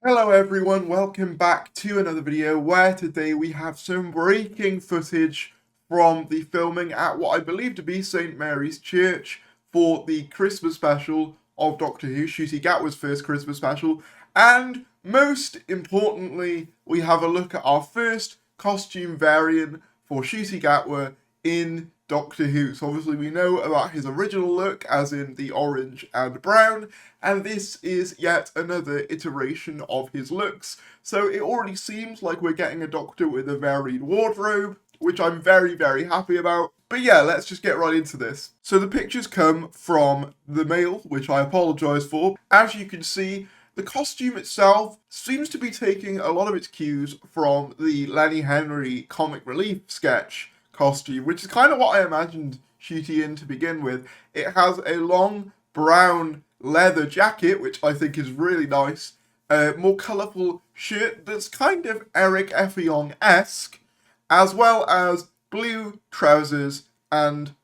Hello everyone, welcome back to another video where today we have some breaking footage from the filming at what I believe to be St. Mary's Church for the Christmas special of Doctor Who, NCUTI GATWA's first Christmas special, and most importantly we have a look at our first costume variant for NCUTI GATWA in Doctor Who. So obviously we know about his original look, as in the orange and brown, and this is yet another iteration of his looks. So it already seems like we're getting a Doctor with a varied wardrobe, which I'm very happy about. But yeah, let's just get right into this. So the pictures come from the Mail, which I apologise for. As you can see, the costume itself seems to be taking a lot of its cues from the Lenny Henry comic relief sketch costume, which is kind of what I imagined NCUTI in to begin with. It has a long brown leather jacket, which I think is really nice, a more colourful shirt that's kind of Eric Effiong-esque, as well as blue trousers and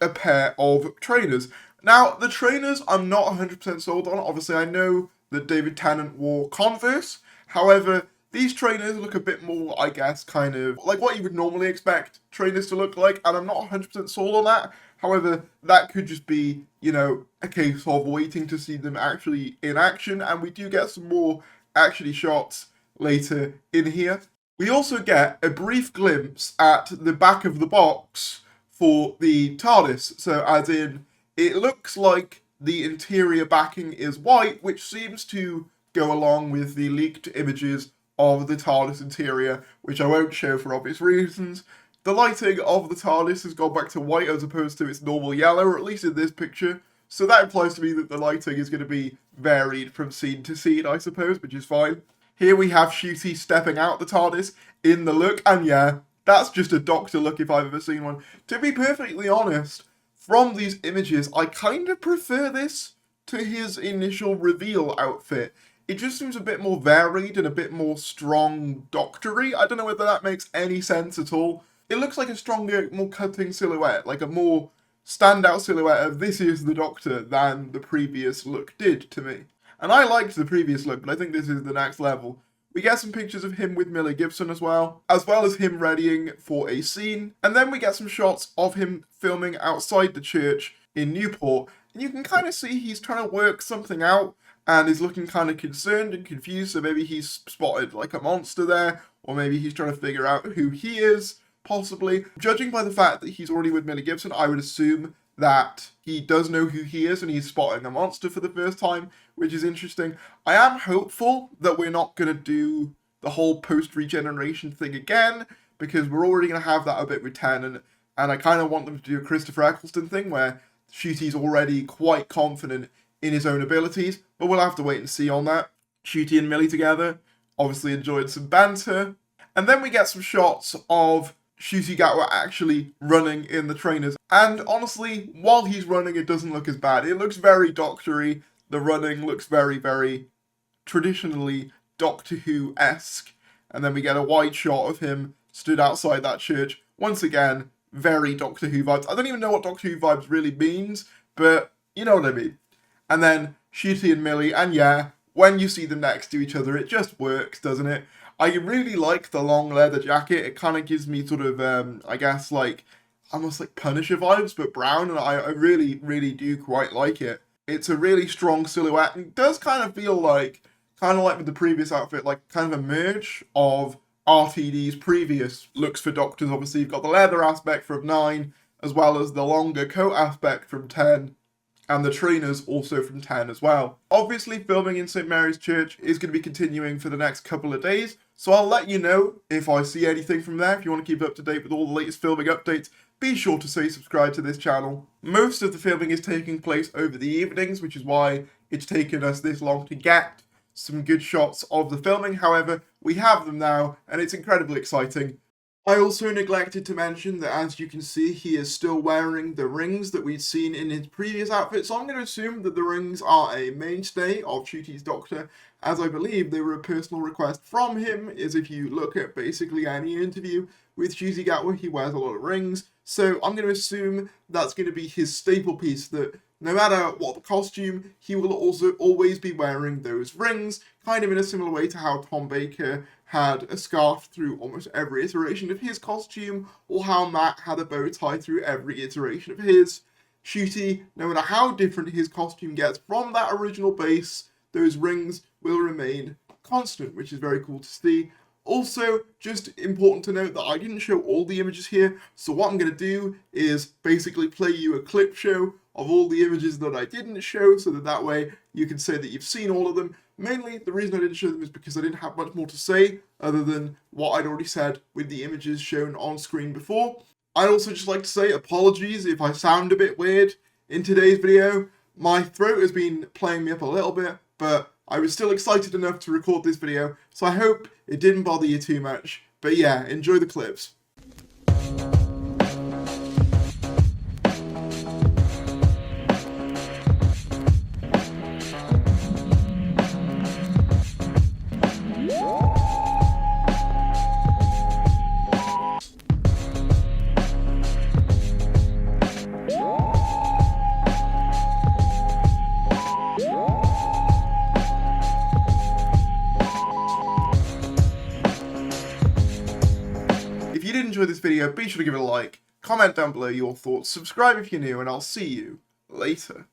a pair of trainers. Now, the trainers I'm not 100% sold on. Obviously, I know that David Tennant wore Converse, however, these trainers look a bit more, I guess, kind of like what you would normally expect trainers to look like, and I'm not 100% sold on that. However, that could just be, a case of waiting to see them actually in action, and we do get some more actually shots later in here. We also get a brief glimpse at the back of the box for the TARDIS, so as in, it looks like the interior backing is white, which seems to go along with the leaked images of the TARDIS interior, which I won't show for obvious reasons. The lighting of the TARDIS has gone back to white as opposed to its normal yellow, or at least in this picture, so that implies to me that the lighting is going to be varied from scene to scene, I suppose, which is fine. Here we have NCUTI stepping out the TARDIS in the look, and yeah, that's just a Doctor look if I've ever seen one. To be perfectly honest, from these images, I kind of prefer this to his initial reveal outfit. It just seems a bit more varied and a bit more strong doctory. I don't know whether that makes any sense at all. It looks like a stronger, more cutting silhouette, like a more standout silhouette of this is the Doctor than the previous look did to me. And I liked the previous look, but I think this is the next level. We get some pictures of him with Millie Gibson as well as him readying for a scene. And then we get some shots of him filming outside the church in Newport. And you can kind of see he's trying to work something out and is looking kind of concerned and confused, so maybe he's spotted like a monster there, or maybe he's trying to figure out who he is, possibly. Judging by the fact that he's already with Millie Gibson, I would assume that he does know who he is and he's spotting a monster for the first time, which is interesting. I am hopeful that we're not going to do the whole post-regeneration thing again, because we're already going to have that a bit with Tennant, and I kind of want them to do a Christopher Eccleston thing where NCUTI's already quite confident in his own abilities, but we'll have to wait and see on that. NCUTI and Millie together, obviously enjoyed some banter. And then we get some shots of NCUTI GATWA actually running in the trainers. And honestly, while he's running, it doesn't look as bad. It looks very Doctor-y. The running looks very traditionally Doctor Who-esque. And then we get a wide shot of him stood outside that church. Once again, very Doctor Who vibes. I don't even know what Doctor Who vibes really means, but you know what I mean. And then NCUTI and Millie, and yeah, when you see them next to each other, it just works, doesn't it? I really like the long leather jacket. It kind of gives me sort of, I guess, like, almost like Punisher vibes, but brown, and I really do quite like it. It's a really strong silhouette, and it does kind of feel like, with the previous outfit, like kind of a merge of RTD's previous looks for Doctors. Obviously, you've got the leather aspect from 9, as well as the longer coat aspect from 10. And the trainers also from 10 as well. Obviously, filming in St. Mary's Church is going to be continuing for the next couple of days, so I'll let you know if I see anything from there. If you want to keep up to date with all the latest filming updates, be sure to say subscribe to this channel. Most of the filming is taking place over the evenings, which is why it's taken us this long to get some good shots of the filming. However, we have them now, and it's incredibly exciting. I also neglected to mention that, as you can see, he is still wearing the rings that we'd seen in his previous outfit, so I'm going to assume that the rings are a mainstay of NCUTI's Doctor, as I believe they were a personal request from him, as if you look at basically any interview with NCUTI GATWA, he wears a lot of rings, so I'm going to assume that's going to be his staple piece that no matter what the costume, he will also always be wearing those rings, kind of in a similar way to how Tom Baker had a scarf through almost every iteration of his costume, or how Matt had a bow tie through every iteration of his. Ncuti, no matter how different his costume gets from that original base, those rings will remain constant, which is very cool to see. Also, just important to note that I didn't show all the images here, so what I'm going to do is basically play you a clip show of all the images that I didn't show, so that way you can say that you've seen all of them. Mainly, the reason I didn't show them is because I didn't have much more to say, other than what I'd already said with the images shown on screen before. I'd also just like to say apologies if I sound a bit weird in today's video. My throat has been playing me up a little bit, but I was still excited enough to record this video, so I hope it didn't bother you too much. But yeah, enjoy the clips. If you did enjoy this video, be sure to give it a like, comment down below your thoughts, subscribe if you're new, and I'll see you later.